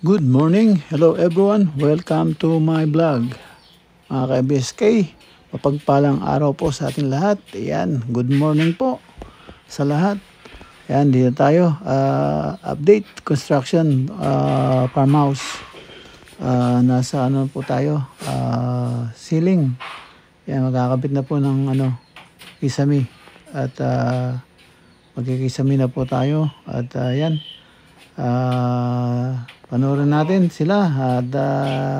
Good morning, hello everyone, welcome to my vlog. Mga ka-BSK, mapagpalang araw po sa ating lahat. Ayan, good morning po sa lahat. Ayan, dito tayo, update, construction, farmhouse. Nasa ano po tayo, ceiling. Ayan, magkakabit na po ng kisame. At magkikisame na po tayo. At ayan, panoorin natin sila at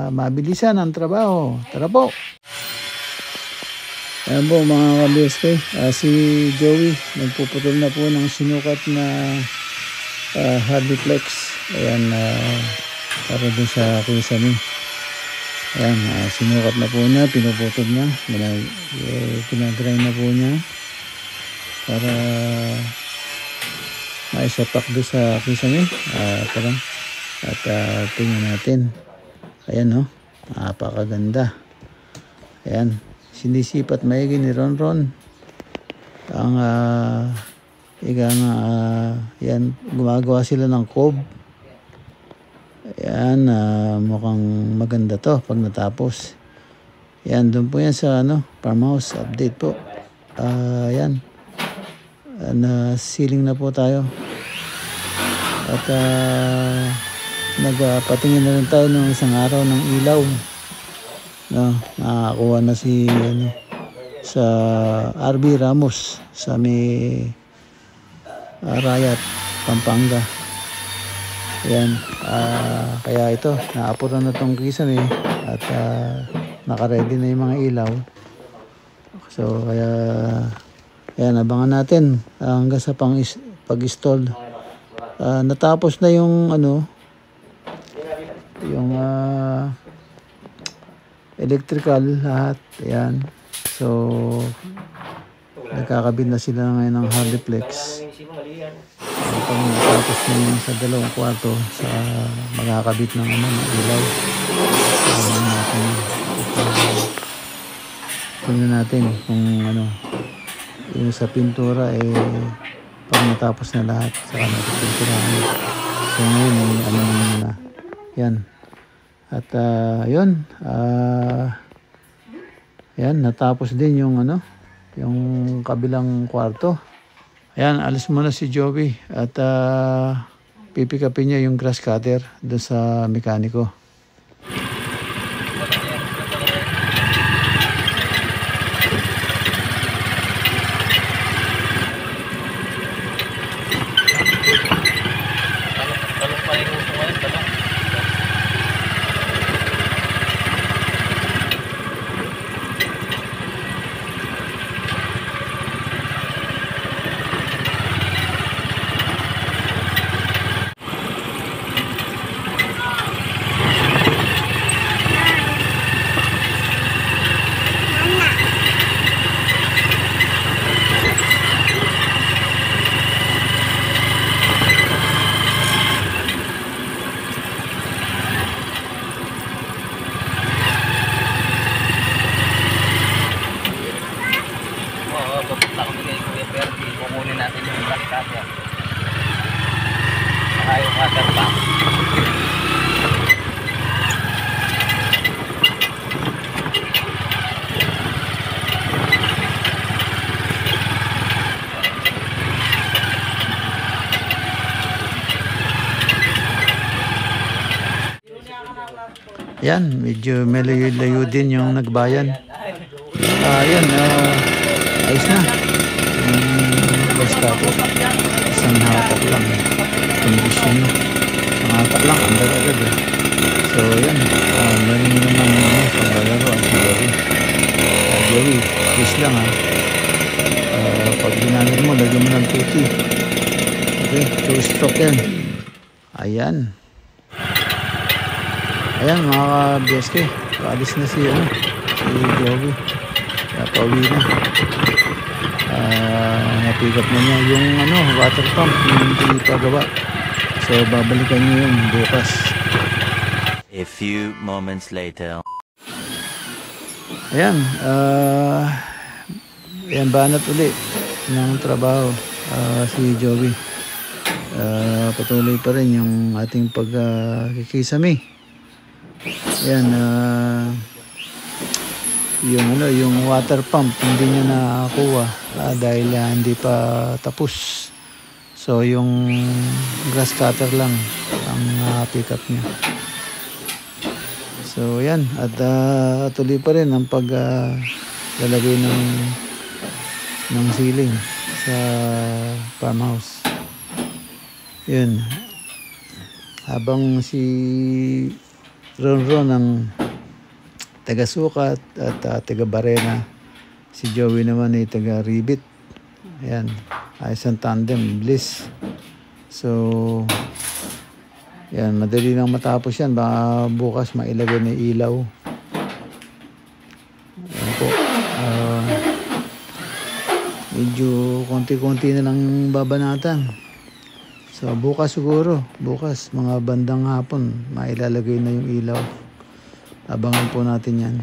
mabilisan ang trabaho. Tara po. Ayan po mga ka-BSK, si Joey nagpuputol na po ng sinukat na hardiplex. Ayan, para doon sa kisame. Ayan, sinukat na po niya, pinuputol niya, pinagrind na po niya para maisapak doon sa kisame. Parang at tingnan natin. Ayan, no, napakaganda. Ayan, sinisipat maigi ni Ronron ang yan, gumagawa sila ng cob. Ayan, mukhang maganda to pag natapos. Ayan, doon po yan sa farmhouse update po. Ayan, ceiling na po tayo. At nagpatingin na rin tayo ng isang araw ng ilaw. Nakakuha na si sa RB Ramos sa may Arayat, Pampanga. Ayan, kaya ito, naapuran na itong kisame at nakaready na yung mga ilaw. So kaya ayan, abangan natin hanggang sa pag-install. Natapos na yung yung electrical lahat. Ayan, so nagkakabit na sila ngayon ng hardiplex. Pag natapos na yung sa dalawang kwarto sa magkakabit ng ilaw. Tingnan natin kung yung sa pintura pag natapos na lahat saka natapinturahan. So ngayon na yan. At yun, yan, natapos din yung yung kabilang kwarto. Ayan, alis muna si Joey at pipikapin niya yung grass cutter doon sa mekaniko. Yan, medyo malayo-layo din yung nagbayan. Yan, ayos na. Basta po, isang hatak lang. Kondisyon na. Isang hatak lang, agad-agad eh. So yan, meron naman paglalaro ang si Joey. Joey, please lang ha. Pag ginamit mo, lagyan mo ng tuti. Okay, 2-stroke yan. Ayan. Ayan mga ka-BSK, paalis na si Joey. Pauwi na. Napick up na niya yung water pump yung hindi pa gawa. So babalikan niya yung bukas. A few moments later. Ayan, ayan banat uli ng trabaho si Joey. Patuloy pa rin yung ating pagkikisame. Ayan, yung water pump hindi niya nakakuha dahil hindi pa tapos. So yung grass cutter lang ang pick up niya. So yan, at tuloy pa rin ang paglalagay ng ceiling sa farmhouse. Yun. Habang si Ron ang taga-sukat at taga-barena, si Joey naman ay taga-ribit. Ayan, ayos ang tandem, bliss. So yan, madali lang matapos yan. Baka bukas mailagay na ilaw. Yan po. Medyo konti-konti na lang babanatan. So bukas siguro. Bukas, mga bandang hapon, mailalagay na yung ilaw. Abangan po natin yan.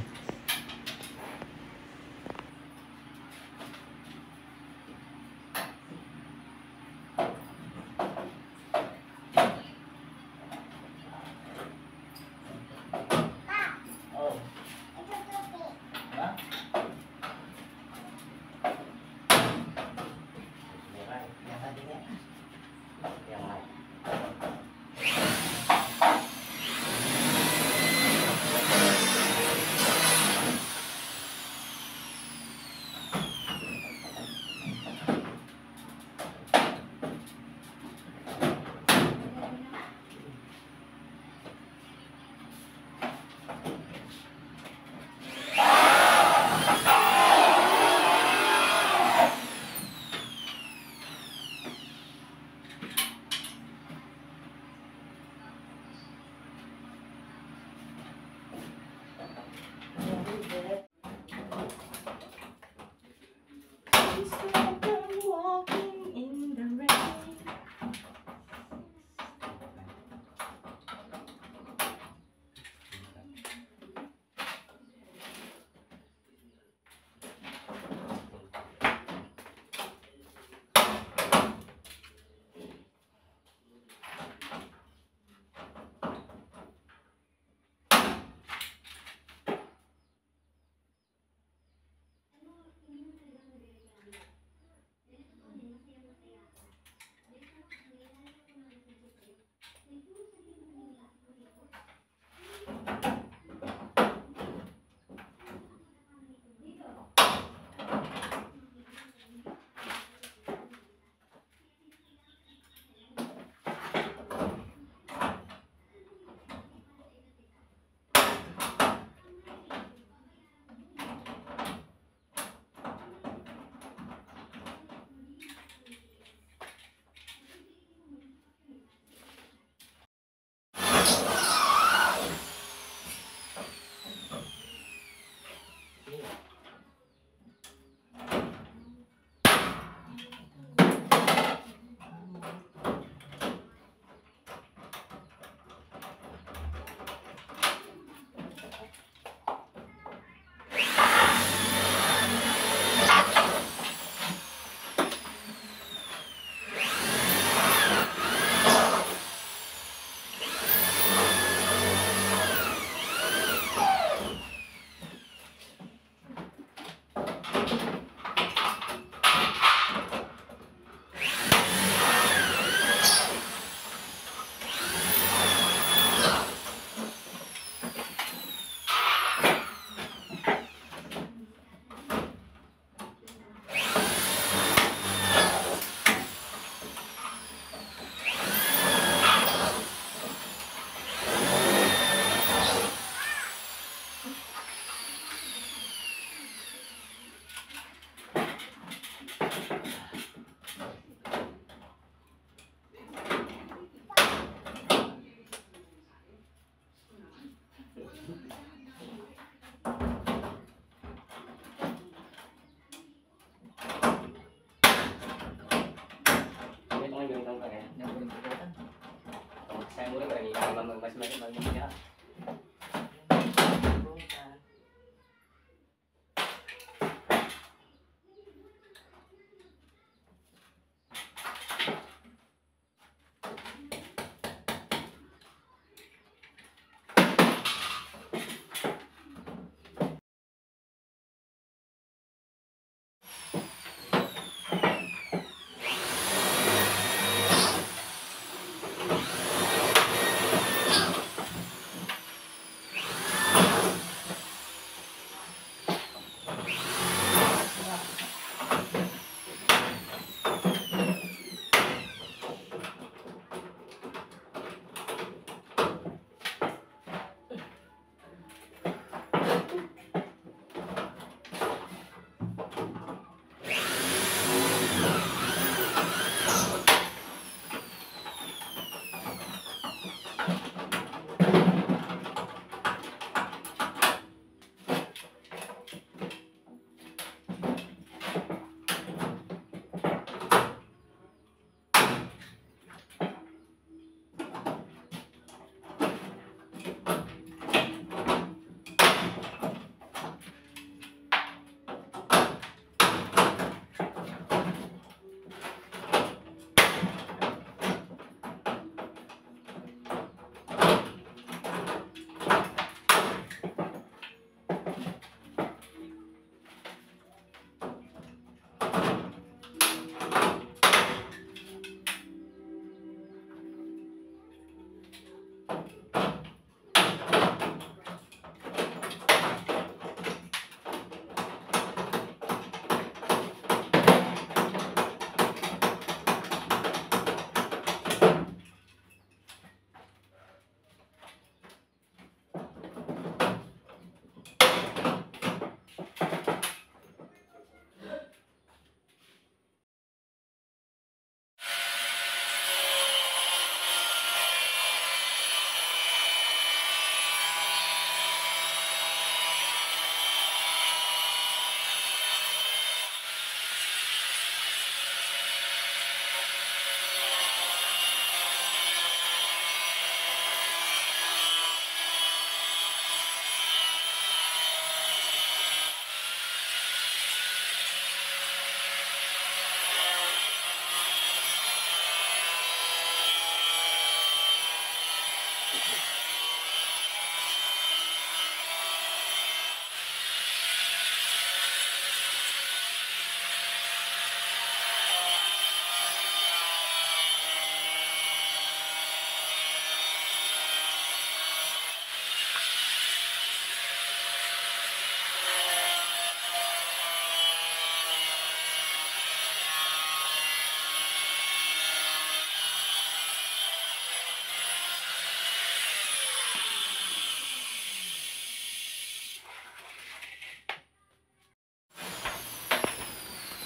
mura ba ni mas magniya.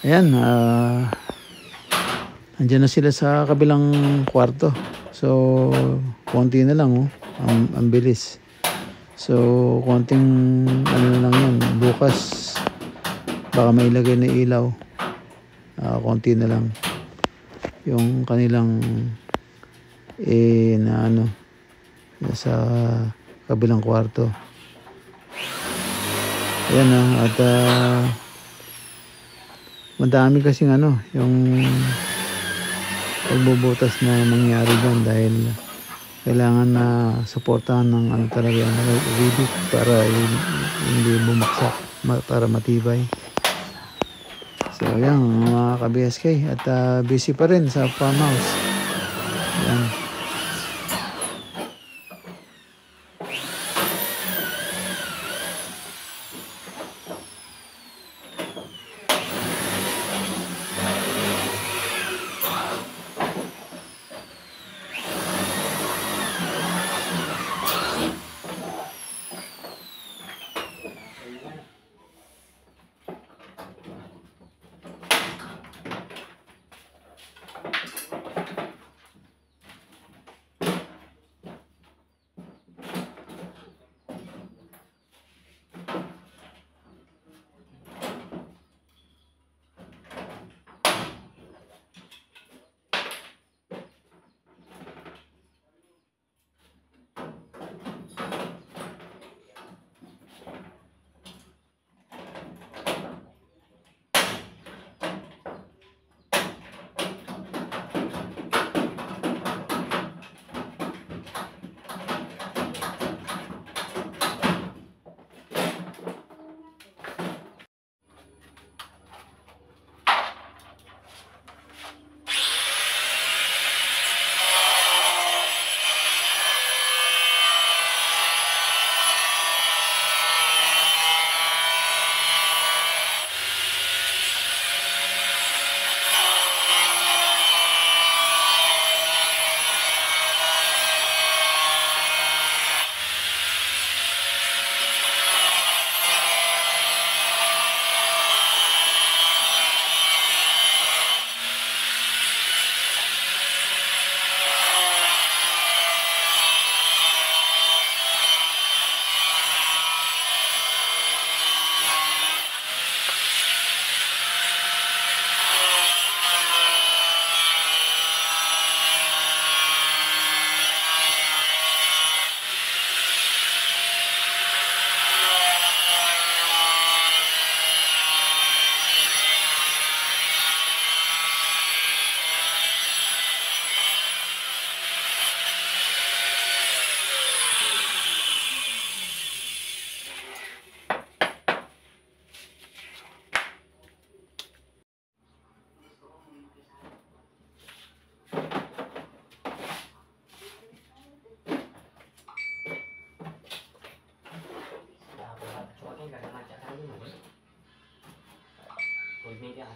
Ayan, andyan na sila sa kabilang kwarto. So, konti na lang, oh. Ang bilis. So, konting ano na lang yun. Bukas, baka mailagay na ilaw. Konti na lang. Yung kanilang na ano, sa kabilang kwarto. Ayan na, at madami kasing ano, yung pagbubutas na nangyari dyan dahil kailangan na suportahan ng ano talaga yung ribit para hindi bumaksak, para matibay. So yan mga ka-BSK, at busy pa rin sa farmhouse. Yan.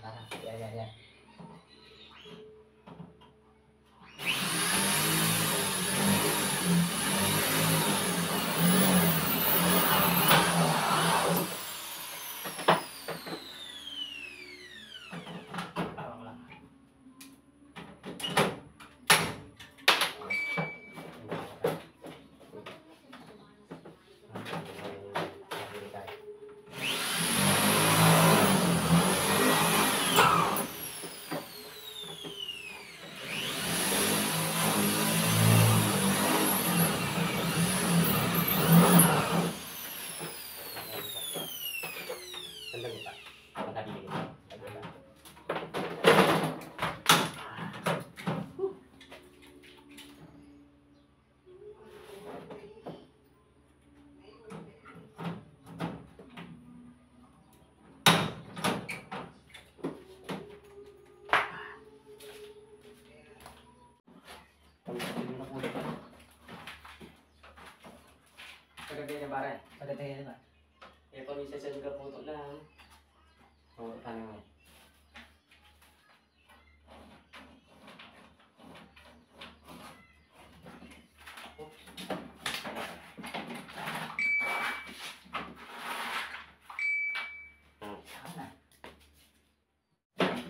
Tara. Yan. Parang lang. Sandali pa. Magkabili kita. Sandali pa. Kagagay na pare. Kagagay na ba? Eh, kung isa-send ka po ito lang. O, ano mo? Sana.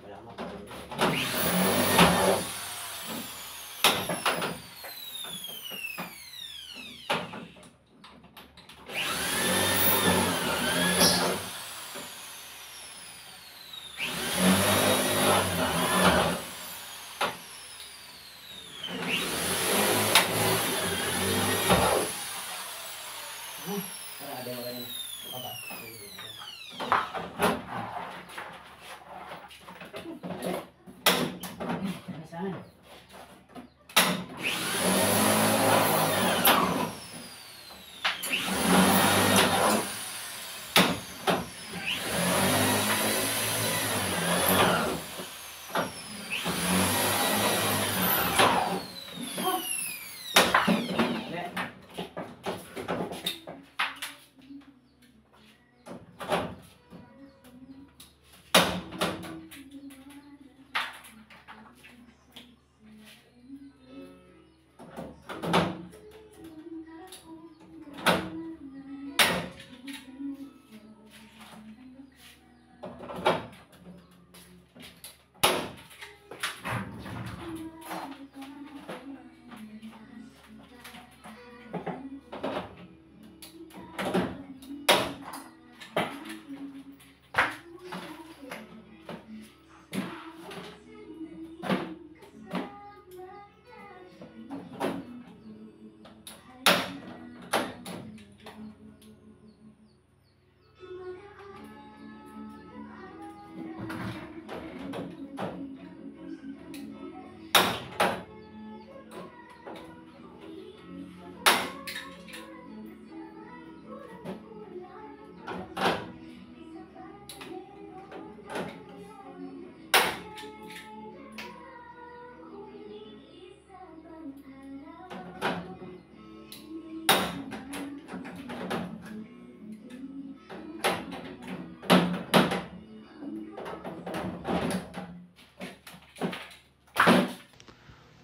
Wala mo. Para ada mo ganyan. Apa? Saan?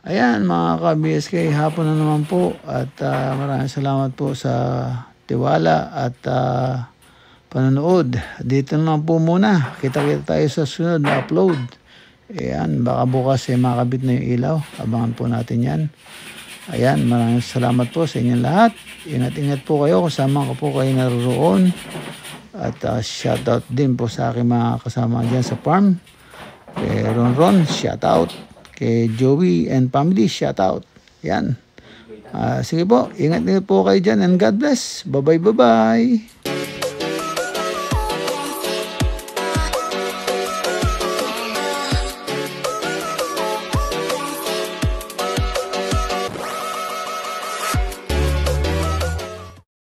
Ayan mga ka-BSK, hapon na naman po at maraming salamat po sa tiwala at panonood. Dito naman po muna. Kita-kita tayo sa sunod na upload. Ayan, baka bukas makabit na yung ilaw. Abangan po natin yan. Ayan, maraming salamat po sa inyong lahat. Ingat-ingat po kayo kasama ko po kayo naroon. At shoutout din po sa aking mga kasama dyan sa farm. Kay Ron, shoutout. Kay Joey and family, shoutout. Yan. Sige po, ingat po kayo dyan and God bless. Bye-bye.